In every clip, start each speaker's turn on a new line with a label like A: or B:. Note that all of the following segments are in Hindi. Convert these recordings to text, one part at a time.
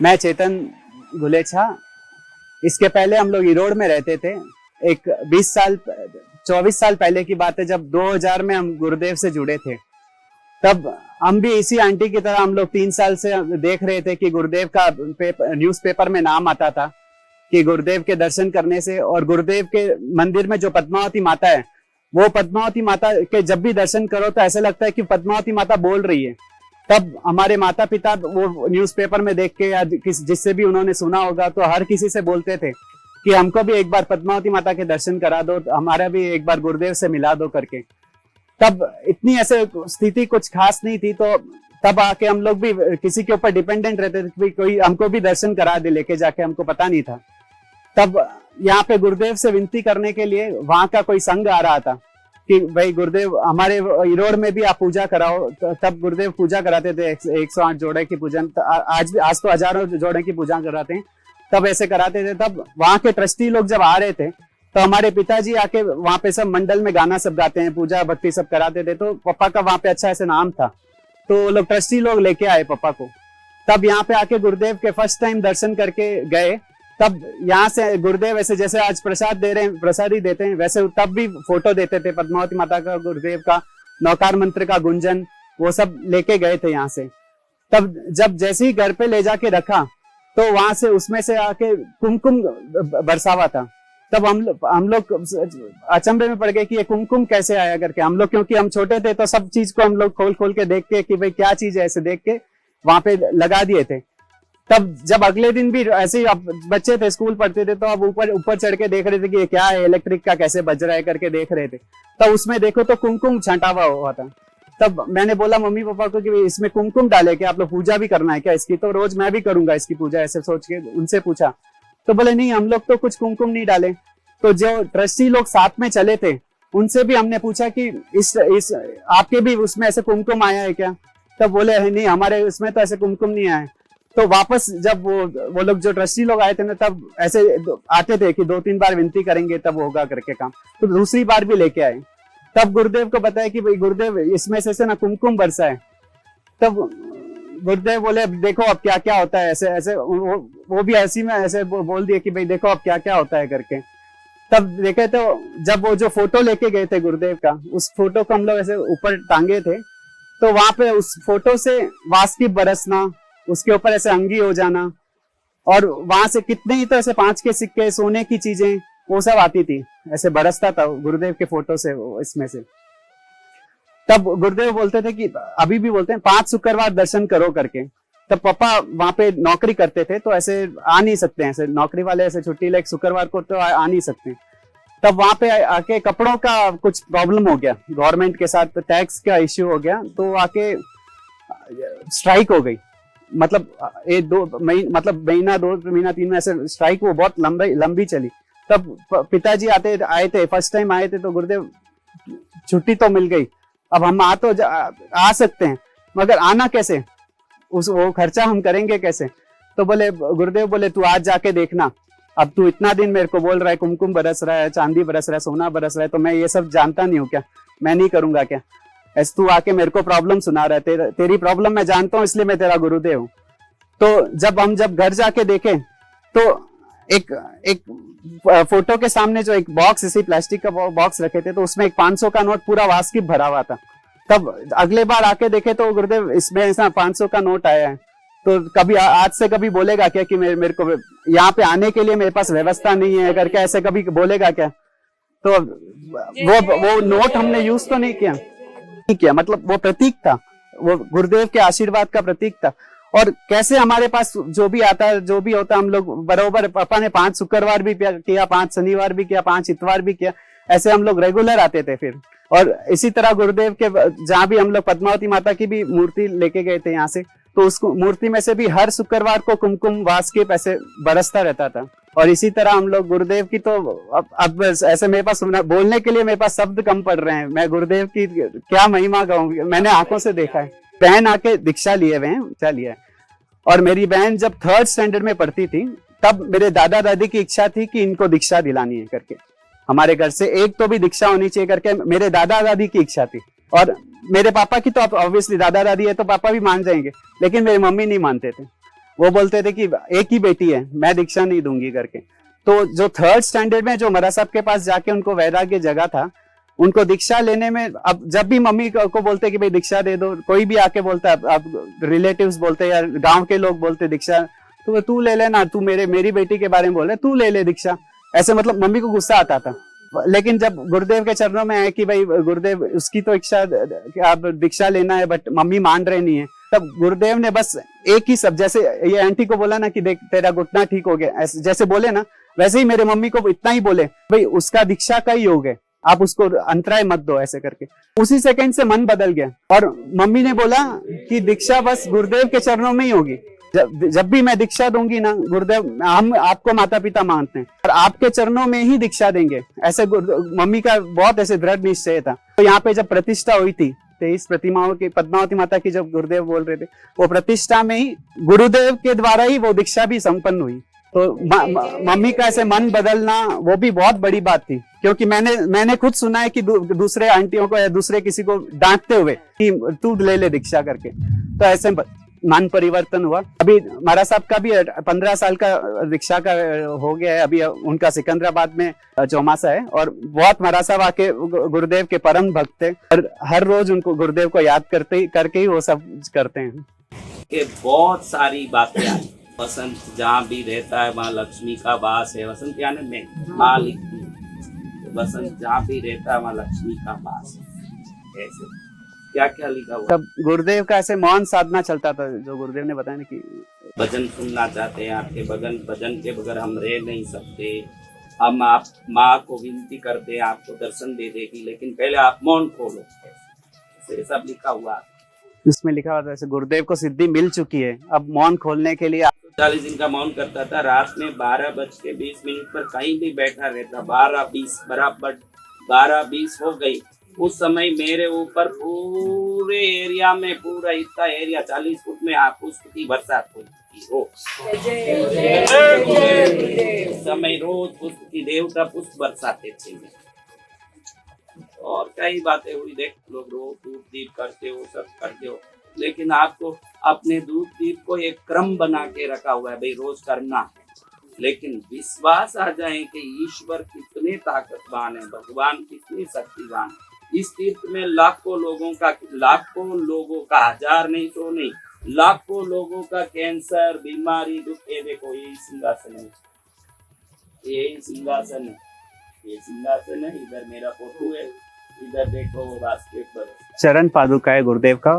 A: मैं चेतन गुलेछा। इसके पहले हम लोग ईरोड में रहते थे। एक 24 साल पहले की बात है, जब 2000 में हम गुरुदेव से जुड़े थे। तब हम भी इसी आंटी की तरह हम लोग 3 साल से देख रहे थे कि गुरुदेव का न्यूज़पेपर में नाम आता था कि गुरुदेव के दर्शन करने से, और गुरुदेव के मंदिर में जो पद्मावती माता है, वो पद्मावती माता के जब भी दर्शन करो तो ऐसा लगता है कि पद्मावती माता बोल रही है। तब हमारे माता पिता वो न्यूज़पेपर में देख के या जिससे भी उन्होंने सुना होगा तो हर किसी से बोलते थे कि हमको भी एक बार पद्मावती माता के दर्शन करा दो, हमारा भी एक बार गुरुदेव से मिला दो करके। तब इतनी ऐसे स्थिति कुछ खास नहीं थी, तो तब आके हम लोग भी किसी के ऊपर डिपेंडेंट रहते थे, कोई हमको भी दर्शन करा दे लेके जाके, हमको पता नहीं था। तब यहाँ पे गुरुदेव से विनती करने के लिए वहां का कोई संघ आ रहा था कि भाई गुरुदेव हमारे ईरोड में भी आप पूजा कराओ। तब गुरुदेव पूजा कराते थे 108 जोड़े की पूजन, आज तो हजारों जोड़े की पूजा कराते हैं, तब ऐसे कराते थे। तब वहां के ट्रस्टी लोग जब आ रहे थे तो हमारे पिताजी आके वहां पे सब मंडल में गाना सब गाते हैं, पूजा भक्ति सब कराते थे। तो पापा का वहां पे अच्छा ऐसे नाम था, तो लोग ट्रस्टी लोग लेके आए पापा को। तब यहाँ पे आके गुरुदेव के फर्स्ट टाइम दर्शन करके गए। तब यहाँ से गुरुदेव ऐसे जैसे आज प्रसाद दे रहे हैं, प्रसाद ही देते हैं, वैसे तब भी फोटो देते थे पद्मावती माता का, गुरुदेव का, नौकार मंत्र का गुंजन, वो सब लेके गए थे यहाँ से। तब जब जैसे ही घर पे ले जाके रखा तो वहां से उसमें से आके कुमकुम बरसावा था। तब हम लोग अचंभे में पड़ गए कि ये कुमकुम कैसे आया करके। हम लोग क्योंकि हम छोटे थे तो सब चीज को हम लोग खोल खोल के देख के कि भाई क्या चीज है, ऐसे देख के वहां पे लगा दिए थे। तब जब अगले दिन भी ऐसे ही, अब बच्चे थे, स्कूल पढ़ते थे, तो अब ऊपर चढ़ के देख रहे थे कि ये क्या है, इलेक्ट्रिक का कैसे बज रहा है करके देख रहे थे। तब उसमें देखो तो कुमकुम छंटा हुआ था। तब मैंने बोला मम्मी पापा को कि इसमें कुमकुम डाले क्या, आप लोग पूजा भी करना है क्या इसकी? तो रोज मैं भी करूंगा इसकी पूजा, ऐसे सोच के उनसे पूछा। तो बोले नहीं, हम लोग तो कुछ कुमकुम नहीं डाले। तो जो ट्रस्टी लोग साथ में चले थे उनसे भी हमने पूछा कि इस आपके भी उसमें ऐसे कुमकुम आया है क्या? तब बोले नहीं, हमारे उसमें तो ऐसे कुमकुम नहीं आया। तो वापस जब वो लोग जो ट्रस्टी लोग आए थे ना, तब ऐसे आते थे कि 2-3 बार विनती करेंगे तब होगा करके काम। तो दूसरी बार भी लेके आए। तब गुरुदेव को बताया कि भाई गुरुदेव इसमें से ना कुमकुम बरसा है। तब गुरुदेव बोले देखो अब क्या क्या होता है, ऐसे ऐसे वो भी ऐसी में ऐसे बोल दिए कि भाई देखो अब क्या क्या होता है करके। तब देखे तो जब वो जो फोटो लेके गए थे गुरुदेव का, उस फोटो को हम लोग ऐसे ऊपर टांगे थे, तो वहां पे उस फोटो से वास्की बरसना, उसके ऊपर ऐसे अंगी हो जाना, और वहां से कितने ही तो ऐसे 5 के सिक्के, सोने की चीजें, वो सब आती थी, ऐसे बरसता था गुरुदेव के फोटो से इसमें से। तब गुरुदेव बोलते थे कि अभी भी बोलते हैं 5 शुक्रवार दर्शन करो करके। तब पापा वहां पे नौकरी करते थे तो ऐसे आ नहीं सकते हैं, ऐसे नौकरी वाले ऐसे छुट्टी ले शुक्रवार को तो आ नहीं सकते। तब वहां पे आके कपड़ों का कुछ प्रॉब्लम हो गया, गवर्नमेंट के साथ टैक्स का इश्यू हो गया, तो आके स्ट्राइक हो गई। मतलब महीना 2 महीना 3 महीना ऐसे स्ट्राइक वो बहुत लंबी चली। तब पिताजी आए थे, फर्स्ट टाइम आए थे, तो गुरुदेव छुट्टी तो मिल गई, अब हम आ सकते हैं, मगर आना कैसे, वो खर्चा हम करेंगे कैसे? तो बोले गुरुदेव बोले तू आज जाके देखना, अब तू इतना दिन मेरे को बोल रहा है कुमकुम बरस रहा है, चांदी बरस रहा है, सोना बरस रहा है, तो मैं ये सब जानता नहीं हूँ क्या, मैं नहीं करूंगा क्या? ऐसे तू आके मेरे को प्रॉब्लम सुना रहा है, तेरी प्रॉब्लम मैं जानता हूँ, इसलिए मैं तेरा गुरुदेव हूँ। तो जब घर जाके देखे तो एक फोटो के सामने जो एक बॉक्स, इसी प्लास्टिक का बॉक्स रखे थे, तो उसमें एक 500 का नोट पूरा वास्की भरा हुआ था। तब अगले बार आके देखे तो गुरुदेव इसमें ऐसा 500 का नोट आया है। तो कभी आज से कभी बोलेगा क्या कि मेरे को यहाँ पे आने के लिए मेरे पास व्यवस्था नहीं है करके, ऐसे कभी बोलेगा क्या? तो वो नोट हमने यूज तो नहीं किया, मतलब वो प्रतीक था, वो गुरुदेव के आशीर्वाद का प्रतीक था। और कैसे हमारे पास जो भी आता है, जो भी होता, हम लोग बराबर, पापा ने 5 शुक्रवार भी किया, 5 शनिवार भी किया, 5 इतवार भी किया, ऐसे हम लोग रेगुलर आते थे फिर। और इसी तरह गुरुदेव के जहाँ भी हम लोग पद्मावती माता की भी मूर्ति लेके गए थे यहाँ से, तो उस मूर्ति में से भी हर शुक्रवार को कुमकुम वास्की ऐसे बरसता रहता था। और इसी तरह हम लोग गुरुदेव की, तो अब ऐसे मेरे पास बोलने के लिए मेरे पास शब्द कम पड़ रहे हैं, मैं गुरुदेव की क्या महिमा गाऊं, मैंने आंखों से देखा है। बहन आके दीक्षा लिए हुए हैं, क्या लिया है। और मेरी बहन जब 3rd स्टैंडर्ड में पढ़ती थी, तब मेरे दादा दादी की इच्छा थी कि इनको दीक्षा दिलानी है करके, हमारे घर से एक तो भी दीक्षा होनी चाहिए करके मेरे दादा दादी की इच्छा थी। और मेरे पापा की तो ऑब्वियसली दादा दादी है तो पापा भी मान जाएंगे, लेकिन मेरी मम्मी नहीं मानते थे। वो बोलते थे कि एक ही बेटी है, मैं दीक्षा नहीं दूंगी करके। तो जो 3rd स्टैंडर्ड में जो महाराज साहब के पास जाके उनको वैराग्य जगा था, उनको दीक्षा लेने में, अब जब भी मम्मी को बोलते कि भाई दीक्षा दे दो, कोई भी आके बोलता, अब रिलेटिव्स बोलते या गांव के लोग बोलते दीक्षा, तो तू ले लेना, तू मेरी बेटी के बारे में बोल रहे, तू ले ले दीक्षा, ऐसे मतलब मम्मी को गुस्सा आता था। लेकिन जब गुरुदेव के चरणों में है कि भाई गुरुदेव उसकी तो इच्छा कि आप दीक्षा लेना है, बट मम्मी मान रहे नहीं है, तब गुरुदेव ने बस एक ही सब, जैसे ये आंटी को बोला ना कि देख तेरा घुटना ठीक हो गया, जैसे बोले ना, वैसे ही मेरे मम्मी को इतना ही बोले, भाई उसका दीक्षा का ही योग है, आप उसको अंतराय मत दो, ऐसे करके। उसी सेकंड से मन बदल गया और मम्मी ने बोला कि दीक्षा बस गुरुदेव के चरणों में ही होगी। जब भी मैं दीक्षा दूंगी ना गुरुदेव, हम आपको माता पिता मानते हैं और आपके चरणों में ही दीक्षा देंगे, ऐसे मम्मी का बहुत ऐसे दृढ़ निश्चय था। तो यहाँ पे जब प्रतिष्ठा हुई थी 23 प्रतिमाओं की, पद्मावती माता की, जब गुरुदेव बोल रहे थे, वो प्रतिष्ठा में ही गुरुदेव के द्वारा ही वो दीक्षा भी संपन्न हुई। तो मम्मी का ऐसे मन बदलना वो भी बहुत बड़ी बात थी, क्योंकि मैंने खुद सुना है कि दूसरे आंटियों को या दूसरे किसी को डांटते हुए कि तू ले ले दीक्षा करके, तो ऐसे मन परिवर्तन हुआ। अभी महाराज साहब का भी 15 साल का दीक्षा का हो गया है, अभी उनका सिकंदराबाद में चौमासा है, और बहुत महाराज साहब आके गुरुदेव के परम भक्त थे, और हर रोज उनको गुरुदेव को याद करके ही वो सब करते हैं।
B: कि बहुत सारी बातें आई, वसंत जहाँ भी रहता है माँ लक्ष्मी का वास है, वसंत यानी में माँ लिखती है, वसंत जहाँ भी रहता है माँ लक्ष्मी का वास है, ऐसे क्या क्या लिखा हुआ।
A: तब गुरुदेव का ऐसे मौन साधना चलता था, जो गुरुदेव ने बताया ना कि
B: भजन सुनना चाहते हैं आपके, भजन के बगैर हम रह नहीं सकते, हम आप माँ को विनती करते हैं आपको दर्शन दे देगी, लेकिन पहले आप मौन खोलो, ऐसे सब लिखा हुआ।
A: इसमें लिखा हुआ था ऐसे गुरुदेव को सिद्धि मिल चुकी है, अब मौन खोलने के लिए
B: 40 दिन का मौन करता था। रात में 12:20 पर कहीं भी बैठा रहता, 12:20 बराबर 12:20 हो गई, उस समय मेरे ऊपर पूरे एरिया में, पूरा इतना एरिया 40 फुट में पुष्प की बरसात होती हो। समय रोज पुष्प की देवता पुष्प बरसाते थे। और कई बातें हुई, देख लोग रोज धूप दीप करते हो, सब करते हो, लेकिन आपको अपने धूप दीप को एक क्रम बना के रखा हुआ है, भाई रोज करना है। लेकिन विश्वास आ जाए कि ईश्वर कितने ताकतवान है, भगवान कितने शक्तिवान है। इस तीर्थ में लाखों लोगों का, हजार नहीं तो नहीं, लाखों लोगों का कैंसर, बीमारी, दुख, ये देखो यही सिंहासन है, यही सिंहासन है, ये सिंहासन है। इधर मेरा फोटो है, इधर देखो वो बास्केट पर
A: चरण पादुका है गुरुदेव का,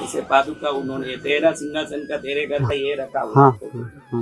B: इसे पादुका उन्होंने, तेरा सिंहासन का तेरे घर का ये रखा हुआ।
A: हाँ, हाँ।